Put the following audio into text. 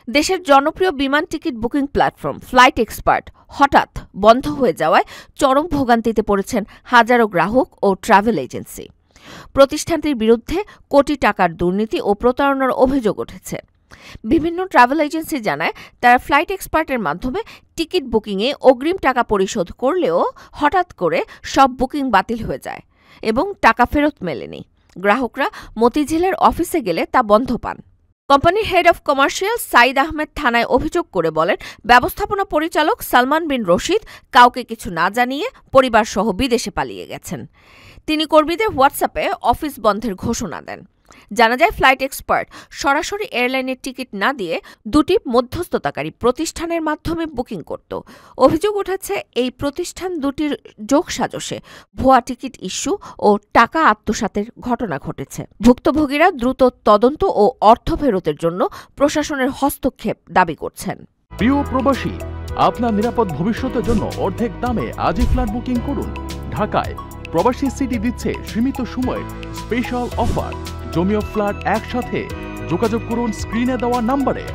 দেশের জনপ্রিয় বিমান ticket booking platform flight expert হঠাৎ বন্ধ হয়ে যাওয়ায় চরম ভোগান্তিতে পড়েছেন হাজারো গ্রাহক ও ট্রাভেল এজেন্সি। প্রতিষ্ঠানটির বিরুদ্ধে কোটি টাকার দুর্নীতি ও প্রতারণার অভিযোগ উঠেছে। বিভিন্ন ট্রাভেল এজেন্সি জানায়, তারা ফ্লাইট এক্সপার্টের মাধ্যমে টিকিট বুকিংয়ে অগ্রিম টাকা পরিশোধ করলেও হঠাৎ করে সব বুকিং বাতিল হয়ে যায় এবং টাকা ফেরত মেলেনি। গ্রাহকরা মতিঝিলের অফিসে গেলে তা বন্ধ পান। কোম্পানির head of commercial Sayeed Ahmed থানায় অভিযোগ করে বলেন, ব্যবস্থাপনা পরিচালক সালমান বিন রশিদ কাউকে কিছু না জানিয়ে পরিবারসহ বিদেশে পালিয়ে গেছেন। তিনি কর্মীদের হোয়াটসঅ্যাপে অফিস বন্ধের ঘোষণা দেন। জানা যায়, ফ্লাইট এক্সপার্ট সরাসরি এয়ারলাইনের টিকিট না দিয়ে দুটি মধ্যস্থতাকারী প্রতিষ্ঠানের মাধ্যমে বুকিং করত। অভিযোগ উঠেছে, এই প্রতিষ্ঠান দুটির যোগসাজশে ভুয়া টিকিট ইস্যু ও টাকা আত্মসাতের ঘটনা ঘটেছে। ভুক্তভোগীরা দ্রুত তদন্ত ও অর্থ ফেরতের জন্য প্রশাসনের হস্তক্ষেপ দাবি করছেন। প্রিয় প্রবাসী, আপনার নিরাপদ ভবিষ্যতের জন্য অর্ধেক দামে আজই ফ্ল্যাট বুকিং করুন। ঢাকায় প্রবাসী সিটি দিচ্ছে সীমিত সময়ের স্পেশাল অফার। জমি ও ফ্ল্যাট একসাথে। যোগাযোগ করুন স্ক্রিনে দেওয়া নম্বরে।